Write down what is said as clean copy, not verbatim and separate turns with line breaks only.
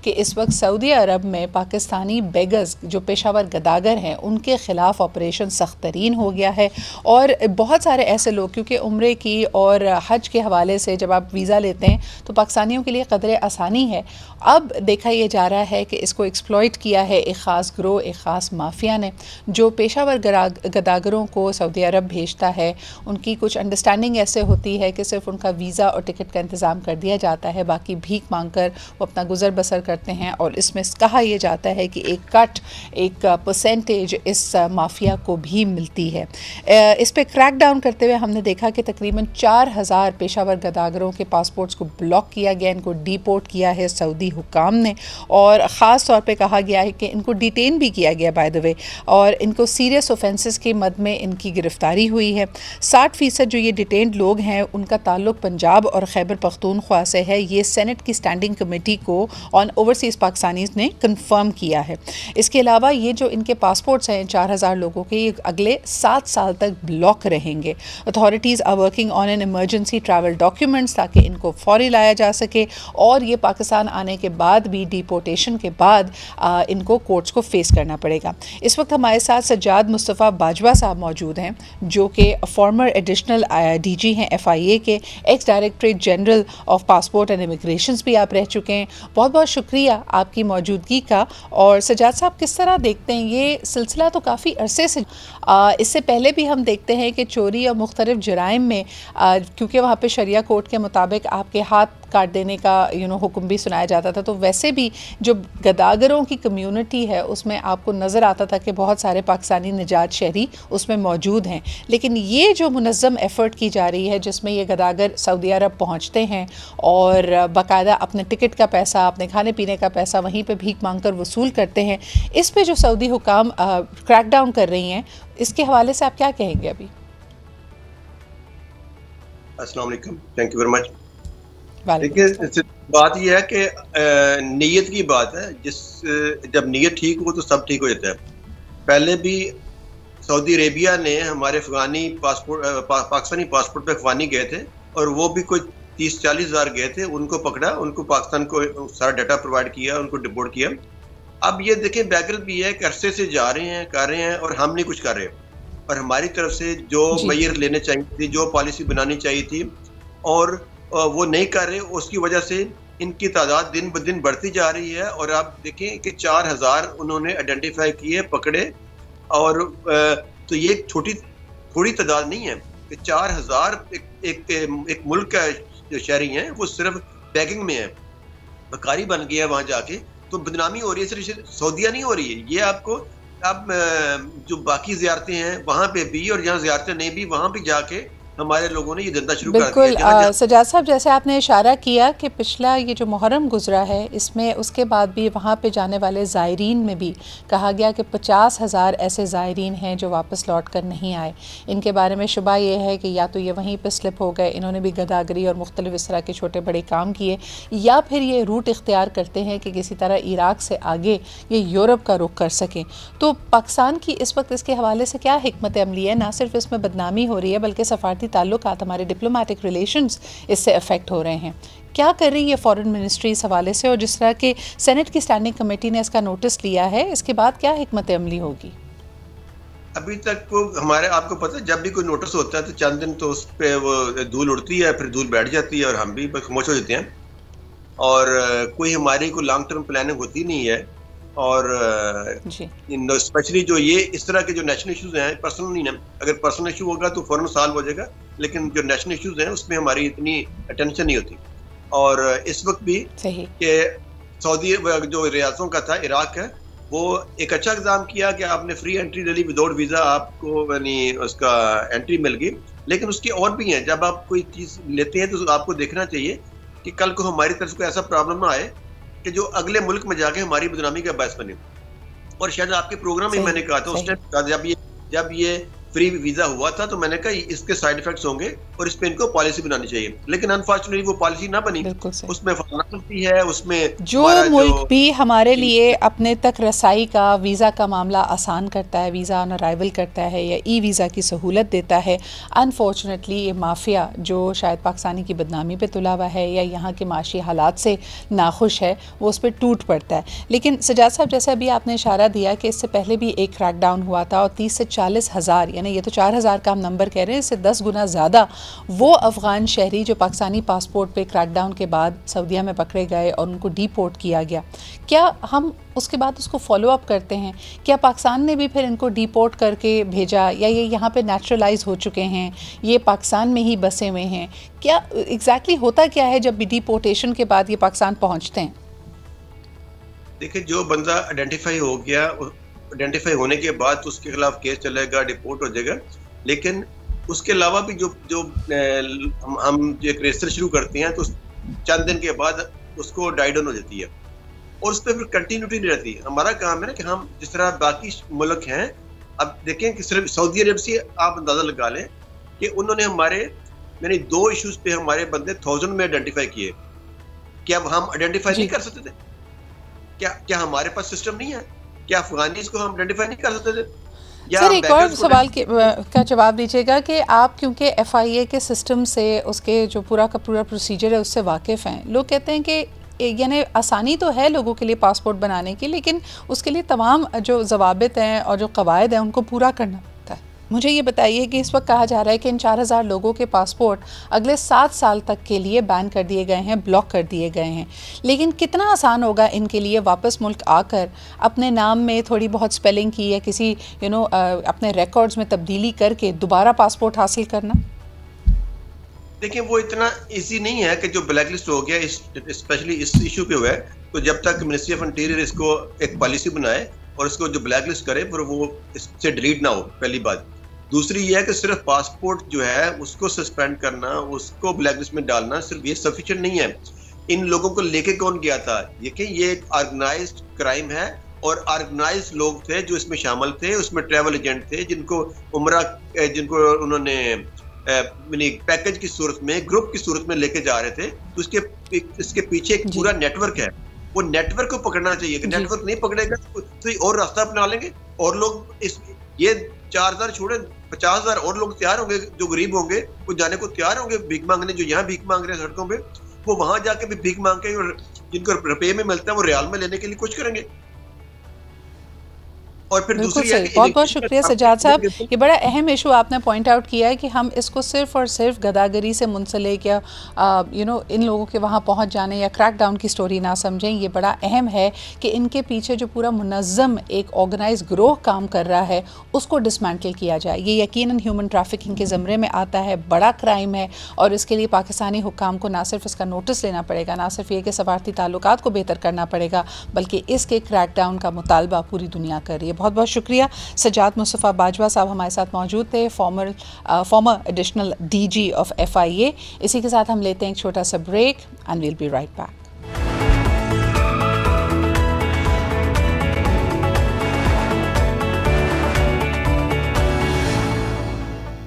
कि इस वक्त सऊदी अरब में पाकिस्तानी बेगर्स जो पेशावर गदागर हैं उनके ख़िलाफ़ ऑपरेशन सख्त तरीन हो गया है। और बहुत सारे ऐसे लोग, क्योंकि उम्रे की और हज के हवाले से जब आप वीज़ा लेते हैं तो पाकिस्तानियों के लिए कदर आसानी है। अब देखा यह जा रहा है कि इसको एक्सप्लॉइट किया है एक ख़ास ग्रोह, एक ख़ास माफिया ने, जो पेशावर गदागरों को सऊदी अरब भेजता है। उनकी कुछ अंडरस्टैंडिंग ऐसे होती है कि सिर्फ उनका वीज़ा और टिकट का इंतज़ाम कर दिया जाता है, बाकी भीख मांग कर वो अपना गुजर बसर करते हैं। और इसमें कहा यह जाता है कि एक परसेंटेज इस माफिया को भी मिलती है। इस पर क्रैक डाउन करते हुए हमने देखा कि तकरीबन 4000 पेशावर गदागरों के पासपोर्ट्स को ब्लॉक किया गया, इनको डीपोर्ट किया है सऊदी हुकाम ने। और ख़ास तौर पे कहा गया है कि इनको डिटेन भी किया गया बाय द वे, और इनको सीरियस ऑफेंसेस के मद में इनकी गिरफ्तारी हुई है। 60% जो ये डिटेन्ड लोग हैं उनका ताल्लुक पंजाब और खैबर पख्तूनख्वा से है। ये सेनेट की स्टैंडिंग कमेटी को ऑन ओवरसीज़ पाकिस्तानीज़ ने कंफर्म किया है। इसके अलावा ये जो इनके पासपोर्ट्स हैं 4000 लोगों के, ये अगले 7 साल तक ब्लॉक रहेंगे। Authorities are working on an emergency travel documents ताकि इनको फौरी लाया जा सके, और ये पाकिस्तान आने के बाद भी डिपोर्टेशन के बाद इनको कोर्ट्स को फेस करना पड़ेगा। इस वक्त हमारे साथ सज्जाद मुस्तफ़ा बाजवा साहब मौजूद हैं, जो कि फॉर्मर एडिशनल DG हैं FIA के, x directorate general of passport and immigration भी आप रह चुके हैं। बहुत बहुत शुक्रिया आपकी मौजूदगी का। और सज्जाद साहब, किस तरह देखते हैं ये सिलसिला? तो काफ़ी अरसे से इससे पहले भी हम देखते हैं कि चोरी और मुख्तलिफ जराइम में क्योंकि वहाँ पे शरिया कोर्ट के मुताबिक आपके हाथ काट देने का हुक्म भी सुनाया जाता था, तो वैसे भी जो गदागरों की कम्युनिटी है उसमें आपको नज़र आता था कि बहुत सारे पाकिस्तानी निजात शहरी उसमें मौजूद हैं। लेकिन ये जो मुनज़्ज़म एफ़र्ट की जा रही है जिसमें ये गदागर सऊदी अरब पहुँचते हैं और बाकायदा अपने टिकट का पैसा, अपने खाने पीने का पैसा वहीं पर भीख मांग कर वसूल करते हैं, इस पर जो सऊदी हुकाम क्रैकडाउन कर रही हैं, इसके हवाले से आप क्या कहेंगे? अभी
अस्सलाम वालेकुम, थैंक यू वेरी मच। देखिए, बात यह है कि नीयत की बात है। जब नीयत ठीक हो तो सब ठीक हो जाता है। पहले भी सऊदी अरेबिया ने हमारे अफगानी पाकिस्तानी पासपोर्ट पे अफगानी गए थे, और वो भी कोई 30-40 हज़ार गए थे। उनको पकड़ा, उनको पाकिस्तान को सारा डाटा प्रोवाइड किया, उनको डिपोर्ट किया। अब ये देखें, बैकग्राउंड भी है कि अरसे से जा रहे हैं, कर रहे हैं, और हम नहीं कुछ कर रहे। और हमारी तरफ से जो मेजर लेने चाहिए थी, जो पॉलिसी बनानी चाहिए थी, और वो नहीं कर रहे, उसकी वजह से इनकी तादाद दिन ब दिन बढ़ती जा रही है। और आप देखें कि 4000 उन्होंने आइडेंटिफाई किए, पकड़े, और तो ये थोड़ी तादाद नहीं है कि 4000 एक मुल्क का जो शहरी हैं वो सिर्फ बैगिंग में है, बकारी बन गया है वहाँ जाके। तो बदनामी हो रही है, सिर्फ सऊदिया नहीं हो रही है। ये आपको अब जो बाकी ज़ियारतें हैं वहाँ पे भी, और जहाँ ज़ियारतें नहीं भी वहाँ भी जाके हमारे लोगों ने ये धंधा शुरू कर दिया।
बिल्कुल सजाद साहब, जैसे आपने इशारा किया कि पिछला ये जो मुहर्रम गुजरा है इसमें उसके बाद भी वहाँ पे जाने वाले ज़ायरीन में भी कहा गया कि 50,000 ऐसे ज़ायरीन हैं जो वापस लौट कर नहीं आए। इनके बारे में शुबा ये है कि या तो ये वहीं पर स्लिप हो गए, इन्होंने भी गदागरी और मुख्तलिफ इस तरह के छोटे बड़े काम किए, या फिर ये रूट इख्तियार करते हैं कि किसी तरह इराक़ से आगे ये यूरोप का रुख कर सकें। तो पाकिस्तान की इस वक्त इसके हवाले से क्या हिकमत अमली है? ना सिर्फ इसमें बदनामी हो रही है बल्कि सफारती ताल्लुकात, हमारे डिप्लोमेटिक रिलेशंस इससे अफेक्ट हो रहे हैं। क्या कर रही है फॉरेन मिनिस्ट्री इस हवाले से? और जिस तरह के सेनेट की स्टैंडिंग कमेटी ने इसका नोटिस लिया है, इसके बाद क्या हिकमत अमली होगी?
अभी तक को हमारे, आपको पता है, जब भी कोई नोटिस होता है तो चंद दिन तो उस पर वो धूल उड़ती है, फिर धूल बैठ जाती है, और हम भी खामोश हो जाते हैं, और कोई हमारी कोई लॉन्ग टर्म प्लानिंग होती नहीं है। और स्पेशली जो ये इस तरह के जो नेशनल इश्यूज हैं, पर्सनल नहीं है, अगर पर्सनल इशू होगा तो फौरन सॉल्व हो जाएगा, लेकिन जो नेशनल इश्यूज हैं उसमें हमारी इतनी अटेंशन नहीं होती। और इस वक्त भी कि सऊदी जो रियासतों का था, इराक है, वो एक अच्छा एग्जाम किया कि आपने फ्री एंट्री ले ली, विदाउट वीज़ा आपको यानी उसका एंट्री मिल गई। लेकिन उसके और भी हैं। जब आप कोई चीज़ लेते हैं तो आपको देखना चाहिए कि कल को हमारी तरफ को ऐसा प्रॉब्लम ना आए कि जो अगले मुल्क में जाके हमारी बदनामी का बायस बने। और शायद आपके प्रोग्राम में मैंने कहा था उस टाइम, जब ये फ्री वीज़ा हुआ था, तो मैंने कहा इसके साइड इफेक्ट्स होंगे और इस पे इनको पॉलिसी बनानी चाहिए, लेकिन अनफॉर्चुनेटली वो पॉलिसी ना बनी। उसमें फॉर्मेलिटी है, उसमें
जो मुल्क भी हमारे लिए अपने तक रसाई का, वीज़ा का मामला आसान करता है, वीज़ा ऑन अराइवल करता है या ई वीज़ा की सहूलत देता है, अनफॉर्चुनेटली ये माफिया जो शायद पाकिस्तानी की बदनामी पे तुला हुआ है या यहाँ के माशी हालात से नाखुश है, वो उस पर टूट पड़ता है। लेकिन सजाद साहब, जैसे अभी आपने इशारा दिया कि इससे पहले भी एक क्रैकडाउन हुआ था और 30 से 40 हज़ार, यानी ये तो 4,000 का हम नंबर कह रहे हैं, इससे 10 गुना ज़्यादा वो अफ़गान शहरी जो पाकिस्तानी पासपोर्ट पे क्रैकडाउन के बाद सऊदीया में पकड़े गए और उनको डिपोर्ट किया गया। क्या हम उसके बाद उसको फॉलो अप करते हैं? क्या पाकिस्तान ने भी फिर इनको डिपोर्ट करके भेजा या ये यहाँ पे नेचुरलाइज हो चुके हैं, ये पाकिस्तान में ही बसे हुए हैं? क्या एग्जैक्टली होता क्या है जब डिपोर्टेशन के बाद ये पाकिस्तान पहुँचते हैं?
देखिए, जो बंदा आइडेंटिफाई हो गया, आइडेंटिफाई होने के बाद उसके खिलाफ केस चलेगा, डिपोर्ट हो जाएगा। लेकिन उसके अलावा भी जो हम एक रजिस्टर शुरू करते हैं तो चंद दिन के बाद उसको डाई डाउन हो जाती है और उस पर फिर कंटिन्यूटी नहीं रहती। हमारा काम है ना कि हम जिस तरह बाकी मुल्क हैं, अब देखें कि सिर्फ सऊदी अरब से आप अंदाजा लगा लें कि उन्होंने हमारे यानी 2 इश्यूज पे हमारे बंदे 1000 में आइडेंटिफाई किए। क्या हम आइडेंटिफाई नहीं कर सकते थे? क्या हमारे पास सिस्टम नहीं है? क्या अफगानीज को हम आइडेंटिफाई नहीं कर सकते थे?
सर, एक और सवाल का जवाब दीजिएगा कि आप क्योंकि FIA के सिस्टम से, उसके जो पूरा का पूरा प्रोसीजर है उससे वाकिफ़ हैं। लोग कहते हैं कि यानी आसानी तो है लोगों के लिए पासपोर्ट बनाने की, लेकिन उसके लिए तमाम जो ज़वाबित हैं और जो कवायद हैं उनको पूरा करना पड़ता है। मुझे ये बताइए कि इस वक्त कहा जा रहा है कि इन 4,000 लोगों के पासपोर्ट अगले 7 साल तक के लिए बैन कर दिए गए हैं, ब्लॉक कर दिए गए हैं। लेकिन कितना आसान होगा इनके लिए वापस मुल्क आकर अपने नाम में थोड़ी बहुत स्पेलिंग की या किसी अपने रिकॉर्ड्स में तब्दीली करके दोबारा पासपोर्ट हासिल करना?
देखिए, वो इतना इजी नहीं है कि जो ब्लैक लिस्ट हो गया, स्पेशली इस इशू पे हुआ है, तो जब तक मिनिस्ट्री ऑफ इंटीरियर इसको एक पॉलिसी बनाए और इसको जो ब्लैक लिस्ट करे फिर वो इससे डिलीट ना हो, पहली बात। दूसरी ये है कि सिर्फ पासपोर्ट जो है उसको सस्पेंड करना, उसको ब्लैक लिस्ट में डालना सिर्फ ये सफिशिएंट नहीं है। इन लोगों को लेके कौन गया था? देखिए, ये एक ऑर्गेनाइज्ड क्राइम है और ऑर्गेनाइज्ड लोग थे जो इसमें शामिल थे। उसमें ट्रैवल एजेंट थे जिनको जिनको उन्होंने पैकेज की सूरत में, ग्रुप की सूरत में लेके जा रहे थे। तो इसके पीछे एक पूरा नेटवर्क है। वो नेटवर्क को पकड़ना चाहिए कि नेटवर्क नहीं पकड़ेगा तो और रास्ता अपना लेंगे और लोग ये 4,000 छोड़े 50,000 और लोग तैयार होंगे जो गरीब होंगे, वो जाने को तैयार होंगे भीख मांगने। जो यहाँ भीख मांग रहे हैं सड़कों पे, वो वहां जाके भी भीख मांग के और जिनको रुपये में मिलता है वो रियाल में लेने के लिए कुछ करेंगे। और फिर
बिल्कुल सही, बहुत बहुत शुक्रिया सजाद साहब। ये बड़ा अहम इशू आपने पॉइंट आउट किया है कि हम इसको सिर्फ और सिर्फ गदागरी से मुंसलिक या इन लोगों के वहाँ पहुँच जाने या क्रैकडाउन की स्टोरी ना समझें। ये बड़ा अहम है कि इनके पीछे जो पूरा मुनज़्ज़म एक ऑर्गेनाइज ग्रोह काम कर रहा है उसको डिसमेंटल किया जाए। ये यकीनन ह्यूमन ट्रैफिकिंग के ज़मरे में आता है, बड़ा क्राइम है और इसके लिए पाकिस्तानी हुक्काम को ना सिर्फ इसका नोटिस लेना पड़ेगा, ना सिर्फ ये कि सफारती ताल्लुकात को बेहतर करना पड़ेगा, बल्कि इसके क्रैकडाउन का मुतालबा पूरी दुनिया कर रही है। बहुत बहुत शुक्रिया। सजाद मुस्तफ़ा बाजवा साहब हमारे साथ मौजूद थे, farmer additional DG of FIA। इसी के साथ हम लेते हैं एक छोटा सा break and we'll be right back.